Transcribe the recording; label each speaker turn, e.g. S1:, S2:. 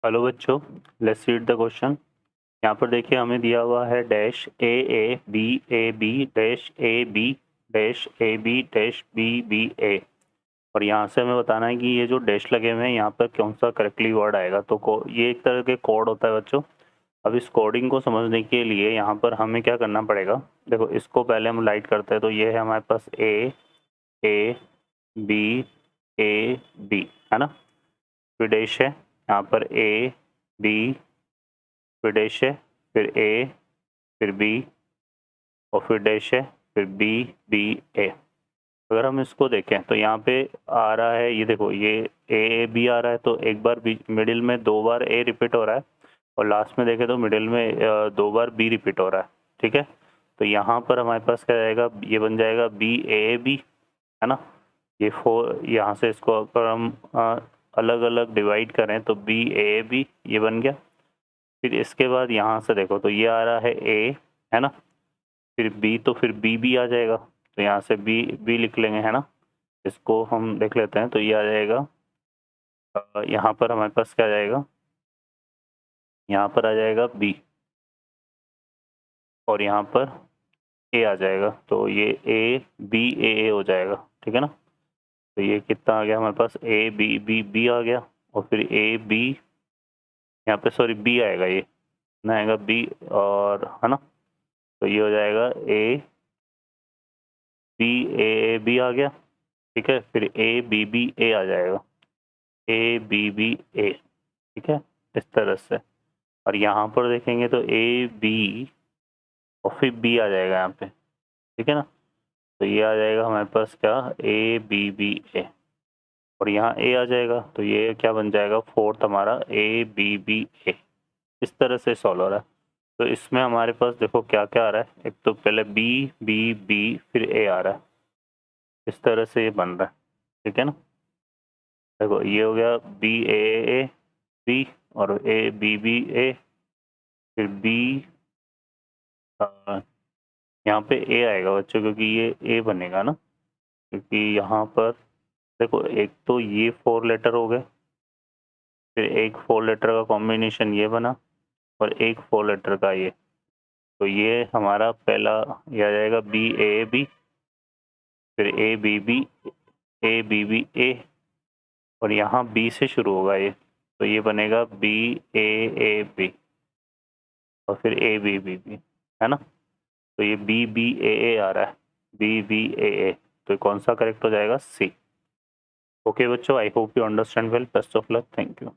S1: Hello बच्चों, let's read the question. यहाँ पर देखिए हमें दिया हुआ है dash A B dash A B dash B A. और यहाँ से हमें बताना है कि ये जो डैश लगे हुए हैं यहाँ पर कौन सा करेक्टली वर्ड आएगा। तो ये एक तरह के कोड होता है बच्चों। अब इस कोडिंग को समझने के लिए यहाँ पर हमें क्या करना पड़ेगा। देखो इसको पहले हम लाइट करते हैं, तो ये है हमारे पास ए बी बी, है ना। फिर डैश है यहाँ पर ए बी, फिर डैश है, फिर ए, फिर बी, और फिर डैश है, फिर बी बी ए। अगर हम इसको देखें तो यहाँ पे आ रहा है, ये देखो ये ए बी आ रहा है, तो एक बार बी, मिडिल में 2 बार ए रिपीट हो रहा है, और लास्ट में देखें तो मिडिल में 2 बार बी रिपीट हो रहा है। ठीक है, तो यहाँ पर हमारे पास क्या जाएगा, ये बन जाएगा बी ए बी, है ना। ये 4, यहाँ से इसको अगर हम अलग अलग डिवाइड करें तो बी ए बी ये बन गया। फिर इसके बाद यहाँ से देखो तो ये आ रहा है ए, है ना। फिर बी, तो फिर बी बी आ जाएगा, तो यहाँ से बी बी लिख लेंगे, है ना। इसको हम देख लेते हैं, तो ये आ जाएगा यहाँ पर हमारे पास क्या आ जाएगा, यहाँ पर आ जाएगा बी, और यहाँ पर ए आ जाएगा, तो ये ए बी ए हो जाएगा। ठीक है ना। तो ये कितना आ गया हमारे पास, ए बी बी बी आ गया, और फिर ए बी, यहाँ पे सॉरी बी आएगा, ये ना आएगा बी, और है ना। तो ये हो जाएगा ए बी ए बी आ गया। ठीक है, फिर ए बी बी ए आ जाएगा, ए बी बी ए। ठीक है, इस तरह से। और यहाँ पर देखेंगे तो ए बी, और फिर बी आ जाएगा यहाँ पे। ठीक है ना। तो ये आ जाएगा हमारे पास क्या, ए बी बी ए, और यहाँ ए आ जाएगा, तो ये क्या बन जाएगा, फोर्थ हमारा ए बी बी ए। इस तरह से सॉल्व हो रहा है। तो इसमें हमारे पास देखो क्या क्या आ रहा है, एक तो पहले बी बी बी फिर ए आ रहा है, इस तरह से ये बन रहा है। ठीक है ना। देखो ये हो गया बी ए बी, और ए बी बी ए, फिर बी, यहाँ पे ए आएगा बच्चों, क्योंकि ये ए बनेगा ना, क्योंकि यहाँ पर देखो एक तो ये 4 लेटर हो गए, फिर एक 4 लेटर का कॉम्बिनेशन ये बना, और एक 4 लेटर का ये। तो ये हमारा पहला ये आ जाएगा बी ए बी, फिर A B B, A B B A, और यहाँ बी से शुरू होगा ये, तो ये बनेगा बी ए बी, और फिर ए बी बी बी, है ना। तो ये बी बी ए आ रहा है, बी बी ए। तो कौन सा करेक्ट हो जाएगा, सी। ओके बच्चों, I hope you understand well, best of luck, thank you.